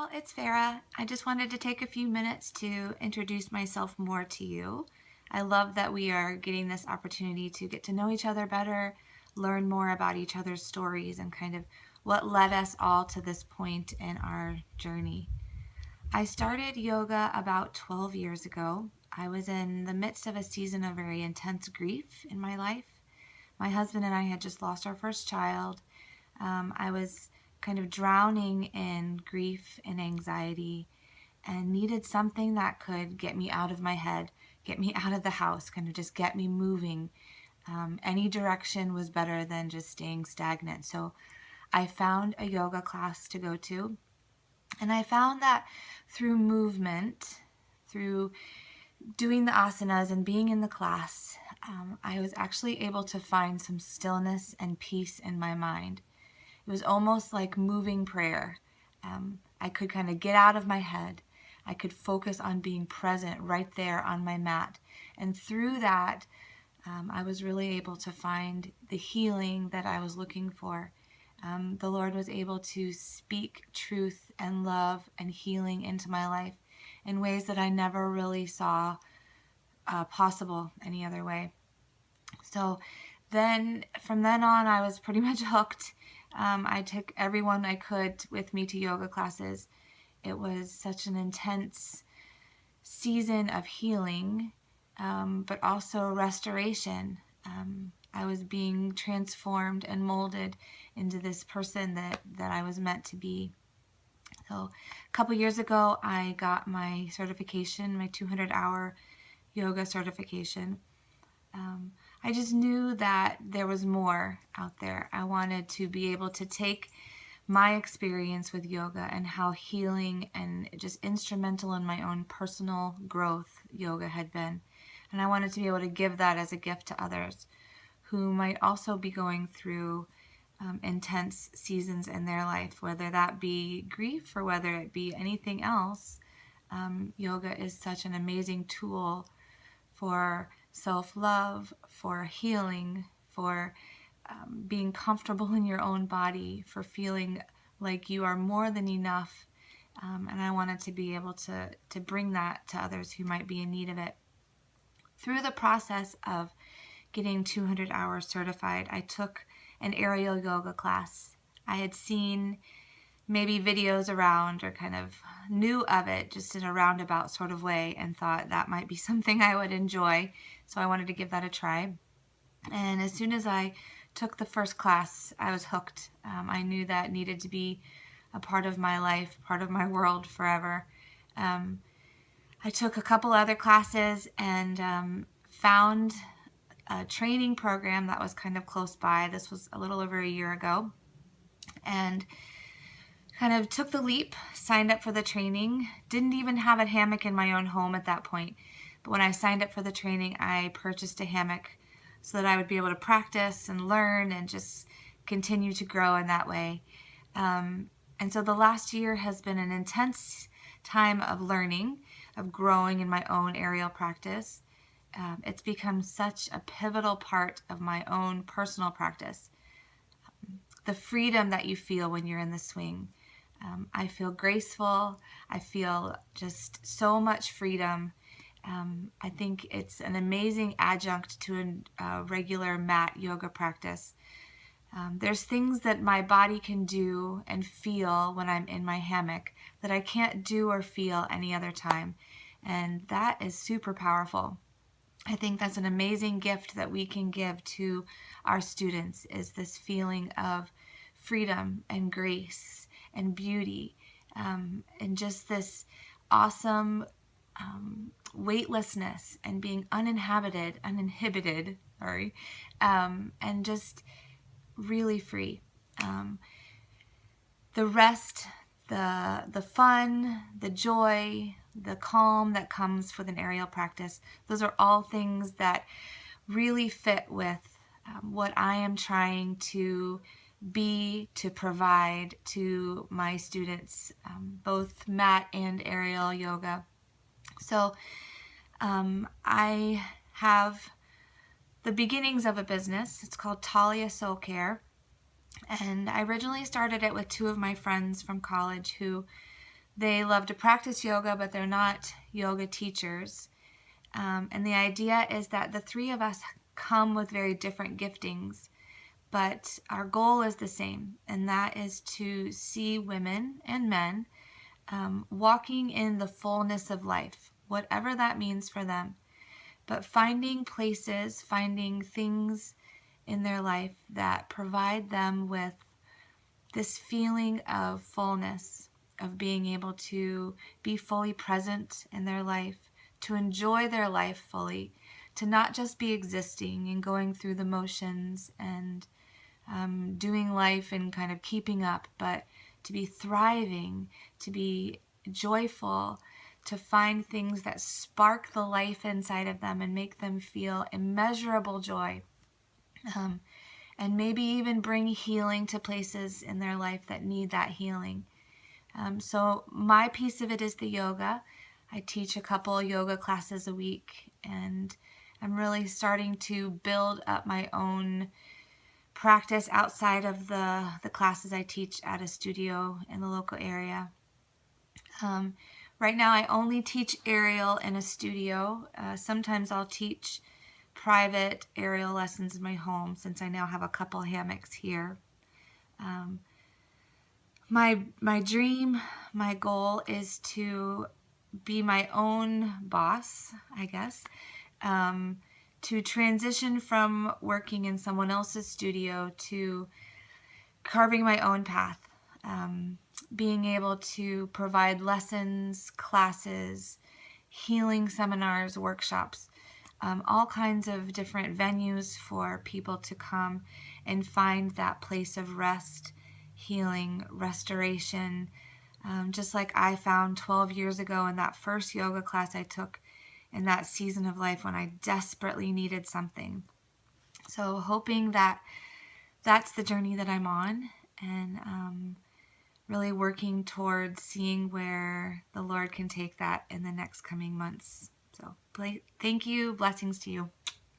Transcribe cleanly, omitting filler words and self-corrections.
all, it's Farah. I just wanted to take a few minutes to introduce myself more to you. I love that we are getting this opportunity to get to know each other better, learn more about each other's stories, and kind of what led us all to this point in our journey. I started yoga about 12 years ago. I was in the midst of a season of very intense grief in my life. My husband and I had just lost our first child. I was kind of drowning in grief and anxiety and needed something that could get me out of my head, get me out of the house, kind of just get me moving. Any direction was better than just staying stagnant. So I found a yoga class to go to. And I found that through movement, through doing the asanas and being in the class, I was actually able to find some stillness and peace in my mind. It was almost like moving prayer. I could kind of get out of my head. I could focus on being present right there on my mat. And through that, I was really able to find the healing that I was looking for. The Lord was able to speak truth and love and healing into my life in ways that I never really saw possible any other way. So then, from then on, I was pretty much hooked. I took everyone I could with me to yoga classes. It was such an intense season of healing, but also restoration. I was being transformed and molded into this person that I was meant to be. So a couple years ago, I got my certification, my 200-hour yoga certification. I just knew that there was more out there. I wanted to be able to take my experience with yoga and how healing and just instrumental in my own personal growth yoga had been. And I wanted to be able to give that as a gift to others who might also be going through intense seasons in their life, whether that be grief or whether it be anything else. Yoga is such an amazing tool for self-love, for healing, for being comfortable in your own body, for feeling like you are more than enough. And I wanted to be able to bring that to others who might be in need of it. Through the process of getting 200 hours certified, I took an aerial yoga class. I had seen maybe videos around or kind of knew of it just in a roundabout sort of way and thought that might be something I would enjoy. So I wanted to give that a try. And as soon as I took the first class, I was hooked. I knew that needed to be a part of my life, part of my world forever. I took a couple other classes and found a training program that was kind of close by. This was a little over a year ago. And kind of took the leap, signed up for the training. Didn't even have a hammock in my own home at that point. But when I signed up for the training, I purchased a hammock so that I would be able to practice and learn and just continue to grow in that way. And so the last year has been an intense time of learning, of growing in my own aerial practice. It's become such a pivotal part of my own personal practice. The freedom that you feel when you're in the swing. I feel graceful. I feel just so much freedom. I think it's an amazing adjunct to a regular mat yoga practice. There's things that my body can do and feel when I'm in my hammock that I can't do or feel any other time. And that is super powerful. I think that's an amazing gift that we can give to our students, is this feeling of freedom and grace and beauty, and just this awesome weightlessness and being uninhibited, and just really free. The rest, the fun, the joy, the calm that comes with an aerial practice, those are all things that really fit with what I am trying to be, to provide to my students, both mat and aerial yoga. So I have the beginnings of a business. It's called Talia Soul Care. And I originally started it with two of my friends from college who They love to practice yoga, but they're not yoga teachers. And the idea is that the three of us come with very different giftings, but our goal is the same, and that is to see women and men walking in the fullness of life, whatever that means for them, but finding places, finding things in their life that provide them with this feeling of fullness, of being able to be fully present in their life, to enjoy their life fully, to not just be existing and going through the motions and doing life and kind of keeping up, but to be thriving, to be joyful, to find things that spark the life inside of them and make them feel immeasurable joy. And maybe even bring healing to places in their life that need that healing. So my piece of it is the yoga. I teach a couple yoga classes a week, and I'm really starting to build up my own practice outside of the classes I teach at a studio in the local area. Right now I only teach aerial in a studio. Sometimes I'll teach private aerial lessons in my home, since I now have a couple hammocks here. My dream, my goal is to be my own boss, I guess, to transition from working in someone else's studio to carving my own path, being able to provide lessons, classes, healing seminars, workshops, all kinds of different venues for people to come and find that place of rest, healing, restoration, just like I found 12 years ago in that first yoga class I took in that season of life when I desperately needed something. So hoping that that's the journey that I'm on, and really working towards seeing where the Lord can take that in the next coming months. So thank you. Blessings to you.